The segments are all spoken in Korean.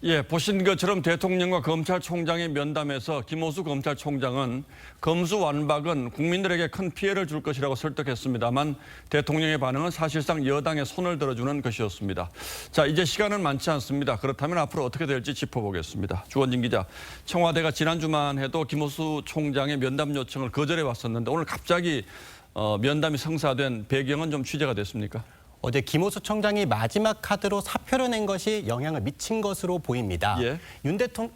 예, 보신 것처럼 대통령과 검찰총장의 면담에서 김호수 검찰총장은 검수완박은 국민들에게 큰 피해를 줄 것이라고 설득했습니다만 대통령의 반응은 사실상 여당의 손을 들어주는 것이었습니다. 자, 이제 시간은 많지 않습니다. 그렇다면 앞으로 어떻게 될지 짚어보겠습니다. 주원진 기자, 청와대가 지난주만 해도 김호수 총장의 면담 요청을 거절해 왔었는데 오늘 갑자기 면담이 성사된 배경은 좀 취재가 됐습니까? 어제 김호수 총장이 마지막 카드로 사표를 낸 것이 영향을 미친 것으로 보입니다. 예.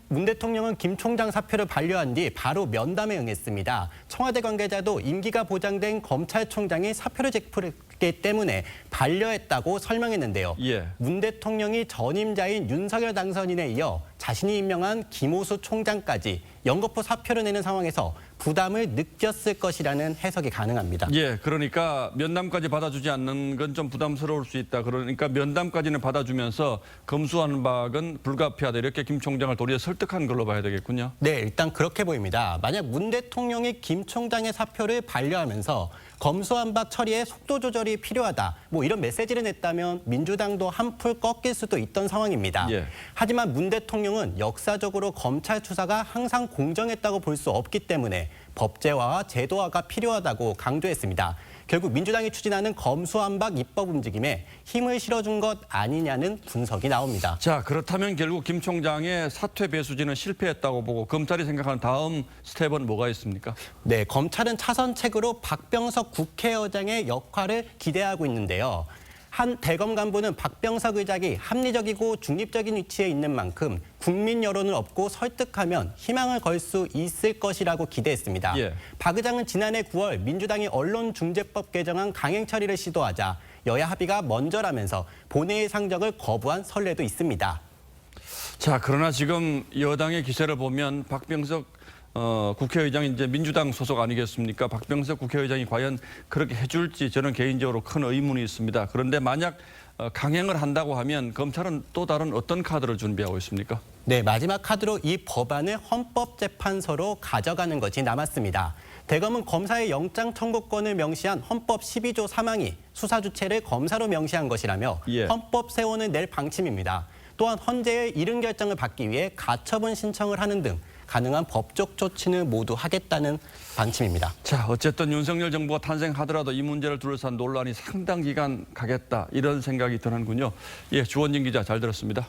문 대통령은 김 총장 사표를 반려한 뒤 바로 면담에 응했습니다. 청와대 관계자도 임기가 보장된 검찰총장이 사표를 제출했기 때문에 반려했다고 설명했는데요. 예. 문 대통령이 전임자인 윤석열 당선인에 이어 자신이 임명한 김호수 총장까지 연거푸 사표를 내는 상황에서 부담을 느꼈을 것이라는 해석이 가능합니다. 예, 그러니까 면담까지 받아주지 않는 건 좀 부담스러울 수 있다. 그러니까 면담까지는 받아주면서 검수완박은 불가피하다. 이렇게 김 총장을 도리어 설득한 걸로 봐야 되겠군요. 네, 일단 그렇게 보입니다. 만약 문 대통령이 김 총장의 사표를 반려하면서 검수완박 처리에 속도 조절이 필요하다. 이런 메시지를 냈다면 민주당도 한풀 꺾일 수도 있던 상황입니다. 예. 하지만 문 대통령은 역사적으로 검찰 수사가 항상 공정했다고 볼 수 없기 때문에 법제화와 제도화가 필요하다고 강조했습니다. 결국 민주당이 추진하는 검수완박 입법 움직임에 힘을 실어준 것 아니냐는 분석이 나옵니다. 자, 그렇다면 결국 김 총장의 사퇴 배수진은 실패했다고 보고 검찰이 생각하는 다음 스텝은 뭐가 있습니까? 네, 검찰은 차선책으로 박병석 국회의장의 역할을 기대하고 있는데요. 한 대검 간부는 박병석 의장이 합리적이고 중립적인 위치에 있는 만큼 국민 여론을 얻고 설득하면 희망을 걸 수 있을 것이라고 기대했습니다. 예. 박 의장은 지난해 9월 민주당이 언론중재법 개정안 강행 처리를 시도하자 여야 합의가 먼저라면서 본회의 상정을 거부한 선례도 있습니다. 자, 그러나 지금 여당의 기세를 보면 박병석 국회의장이 이제 민주당 소속 아니겠습니까? 박병석 국회의장이 과연 그렇게 해줄지 저는 개인적으로 큰 의문이 있습니다. 그런데 만약 강행을 한다고 하면 검찰은 또 다른 어떤 카드를 준비하고 있습니까? 네, 마지막 카드로 이 법안을 헌법재판소로 가져가는 것이 남았습니다. 대검은 검사의 영장 청구권을 명시한 헌법 12조 3항이 수사 주체를 검사로 명시한 것이라며 예. 헌법 세원을 낼 방침입니다. 또한 헌재의 이른 결정을 받기 위해 가처분 신청을 하는 등 가능한 법적 조치는 모두 하겠다는 방침입니다. 자, 어쨌든 윤석열 정부가 탄생하더라도 이 문제를 둘러싼 논란이 상당 기간 가겠다 이런 생각이 드는군요. 예, 주원진 기자 잘 들었습니다.